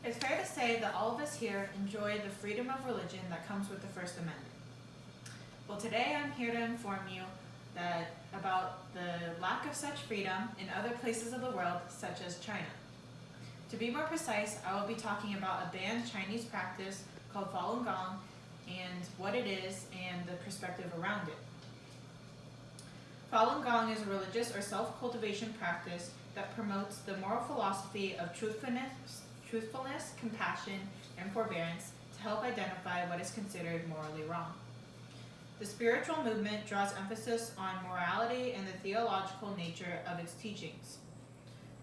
It's fair to say that all of us here enjoy the freedom of religion that comes with the First Amendment. Well, today I'm here to inform you about the lack of such freedom in other places of the world, such as China. To be more precise, I will be talking about a banned Chinese practice called Falun Gong and what it is and the perspective around it. Falun Gong is a religious or self-cultivation practice that promotes the moral philosophy of truthfulness, compassion, and forbearance to help identify what is considered morally wrong. The spiritual movement draws emphasis on morality and the theological nature of its teachings.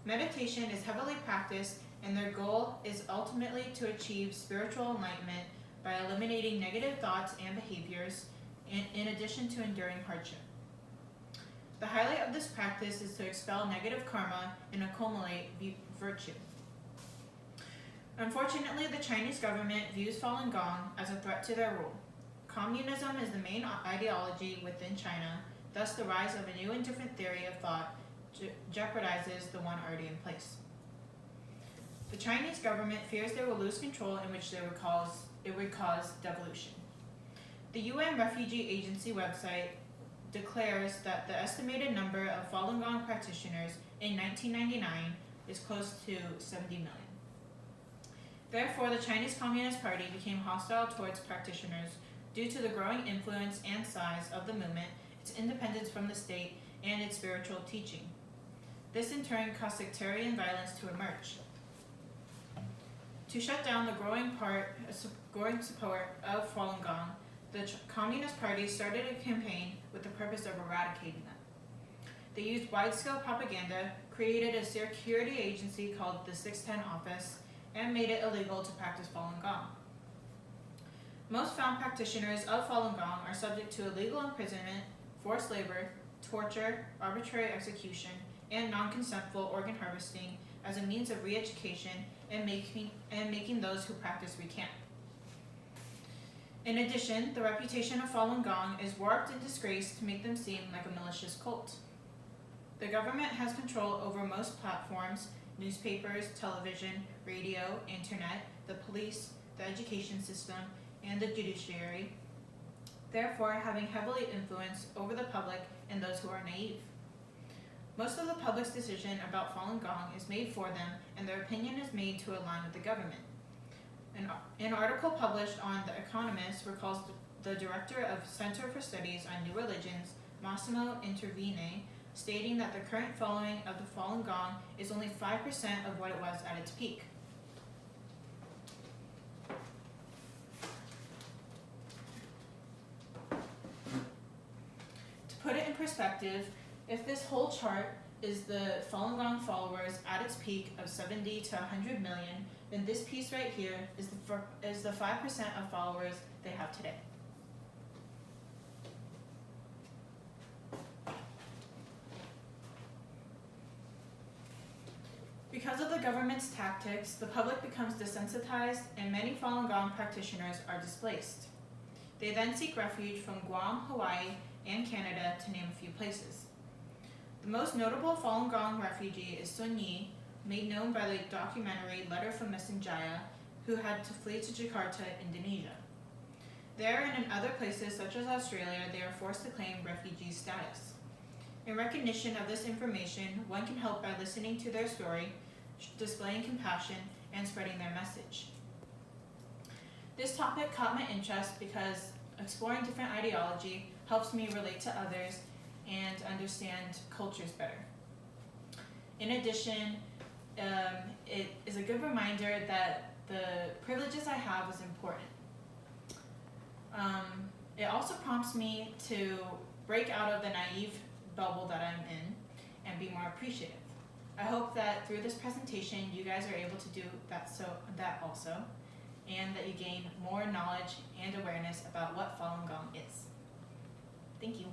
Meditation is heavily practiced, and their goal is ultimately to achieve spiritual enlightenment by eliminating negative thoughts and behaviors, in addition to enduring hardship. The highlight of this practice is to expel negative karma and accumulate virtue. Unfortunately, the Chinese government views Falun Gong as a threat to their rule. Communism is the main ideology within China, thus the rise of a new and different theory of thought jeopardizes the one already in place. The Chinese government fears they will lose control, in which it would cause devolution. The UN Refugee Agency website declares that the estimated number of Falun Gong practitioners in 1999 is close to 70 million. Therefore, the Chinese Communist Party became hostile towards practitioners due to the growing influence and size of the movement, its independence from the state, and its spiritual teaching. This in turn caused sectarian violence to emerge. To shut down the growing support of Falun Gong, the Communist Party started a campaign with the purpose of eradicating them. They used wide-scale propaganda, created a security agency called the 610 Office, and made it illegal to practice Falun Gong. Most found practitioners of Falun Gong are subject to illegal imprisonment, forced labor, torture, arbitrary execution, and non-consensual organ harvesting as a means of re-education and making those who practice recant. In addition, the reputation of Falun Gong is warped and disgraced to make them seem like a malicious cult. The government has control over most platforms, newspapers, television, radio, internet, the police, the education system, and the judiciary, therefore having heavily influence over the public and those who are naive. Most of the public's decision about Falun Gong is made for them, and their opinion is made to align with the government. An article published on The Economist recalls the director of Center for Studies on New Religions, Massimo Intervine, stating that the current following of the Falun Gong is only 5% of what it was at its peak. To put it in perspective, if this whole chart is the Falun Gong followers at its peak of 70 to 100 million, then this piece right here is the 5% of followers they have today. Because of the government's tactics, the public becomes desensitized and many Falun Gong practitioners are displaced. They then seek refuge from Guam, Hawaii, and Canada, to name a few places. The most notable Falun Gong refugee is Sun Yi, made known by the documentary Letter from Messenjaya, who had to flee to Jakarta, Indonesia. There and in other places such as Australia, they are forced to claim refugee status. In recognition of this information, one can help by listening to their story, displaying compassion, and spreading their message. This topic caught my interest because exploring different ideology helps me relate to others and understand cultures better. In addition, it is a good reminder that the privileges I have is important. It also prompts me to break out of the naive bubble that I'm in and be more appreciative. I hope that through this presentation you guys are able to do that also, and that you gain more knowledge and awareness about what Falun Gong is. Thank you.